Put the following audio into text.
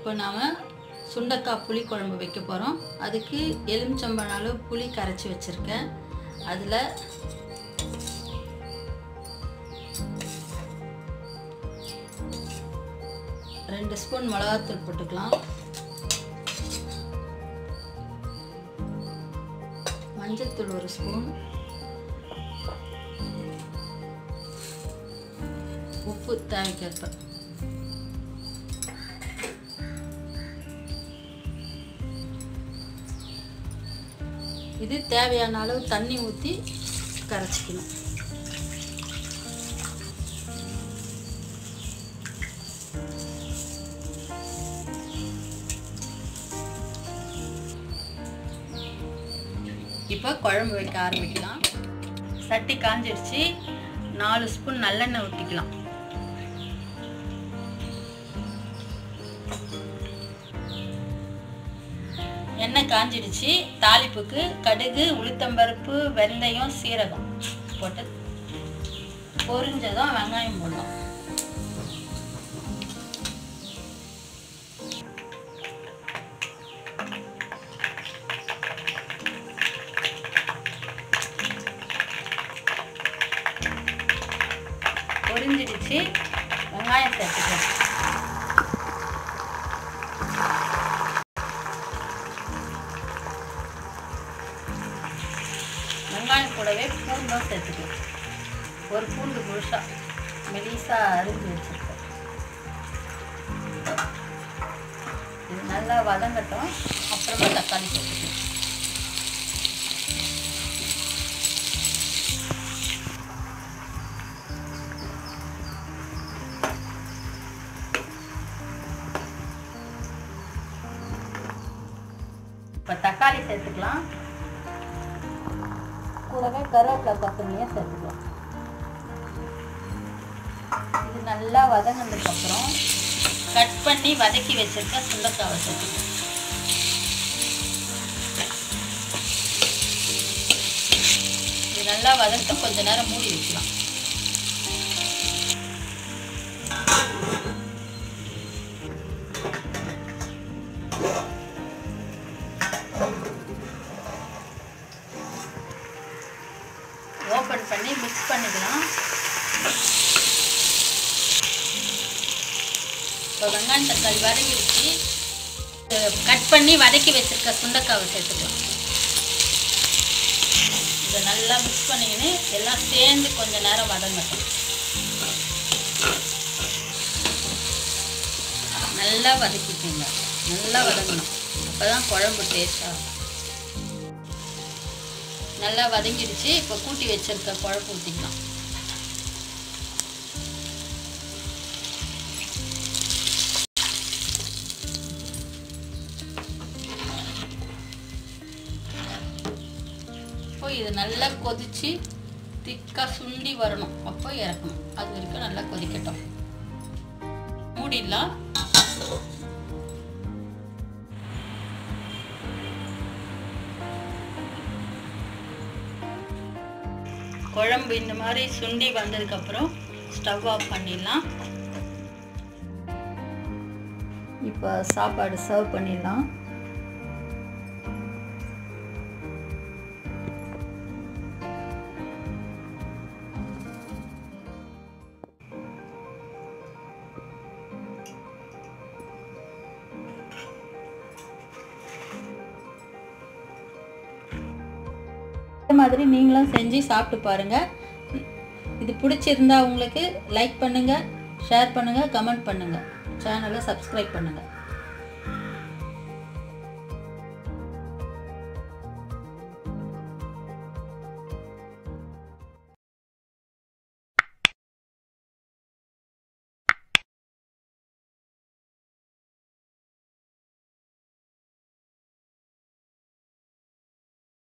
இப்போ நாம் சுண்டக்காய் புளி குழம்பு வைக்க போகிறோம். அதுக்கு எலுமிச்சம்பழம் அளவு புளி கரைச்சி வச்சுருக்கேன். அதில் ரெண்டு ஸ்பூன் மிளகாத்தூள் போட்டுக்கலாம். மஞ்சள்தூள் ஒரு ஸ்பூன், உப்பு தேவைக்கேற்ப. இது தேவையான அளவு தண்ணி ஊற்றி கரைச்சிக்கணும். இப்போ குழம்பு வைக்க ஆரம்பிக்கலாம். சட்டி காஞ்சிடுச்சு. 4 ஸ்பூன் நல்லெண்ணெய் ஊற்றிக்கலாம். எண்ணெய் காஞ்சிடுச்சு. தாளிப்புக்கு கடுகு, உளுத்தம்பருப்பு, வெந்தயம், சீரகம் போட்டு பொரிஞ்சதும் வெங்காயம் போடலாம். பொரிஞ்சிடுச்சு. வெங்காயம் சேர்த்துக்கலாம். வெங்காயம் கூடவே பூண்டும் சேர்த்துக்கலாம். ஒரு பூண்டு முழுசா மெலிசா அரிஞ்சு வச்சுருக்கேன். இது நல்லா வதங்கட்டும். அப்புறமா தக்காளி சேர்த்துக்கலாம். இப்போ தக்காளி சேர்த்துக்கலாம். கூடவே கருவேப்பிலை, கொத்தமல்லியை சேர்த்துக்கலாம். இது நல்லா வதங்கினதுக்கப்புறம் கட் பண்ணி வதக்கி வச்சிருக்க சுண்டைக்காவை சேர்த்துக்கலாம். இது நல்லா வதக்க கொஞ்ச நேரம் மூடி வைக்கலாம். ஓப்பன் பண்ணி மிக்ஸ் பண்ணிக்கலாம். இப்போ வெங்காயம் தக்காளி வதங்கிடுச்சு. கட் பண்ணி வதக்கி வச்சிருக்க சுண்டைக்காவை சேர்த்துக்கலாம். இதை நல்லா மிக்ஸ் பண்ணிக்கின்னு எல்லாம் சேர்ந்து கொஞ்சம் நேரம் வதங்கட்டும். நல்லா வதக்கிக்கோங்க. நல்லா வதங்கணும். அப்போ தான் குழம்பு டேஸ்டாக. நல்லா வதங்கிடுச்சு. இப்போ கூட்டி வச்சிருக்க குழம்பு ஊற்றிக்கலாம். இப்போ இது நல்லா கொதிச்சு திக்காக சுண்டி வரணும். அப்போ இறக்கணும். அது வரைக்கும் நல்லா கொதிக்கட்டும். மூடிடலாம். குழம்பு இந்த மாதிரி சுண்டி வந்ததுக்கப்புறம் ஸ்டவ் ஆஃப் பண்ணிடலாம். இப்போ சாப்பாடு சர்வ் பண்ணிடலாம். இந்த மாதிரி நீங்களும் செஞ்சு சாப்பிட்டு பாருங்கள். இது பிடிச்சிருந்தா உங்களுக்கு லைக் பண்ணுங்கள், ஷேர் பண்ணுங்கள், கமெண்ட் பண்ணுங்கள், சேனலை சப்ஸ்கிரைப் பண்ணுங்கள்.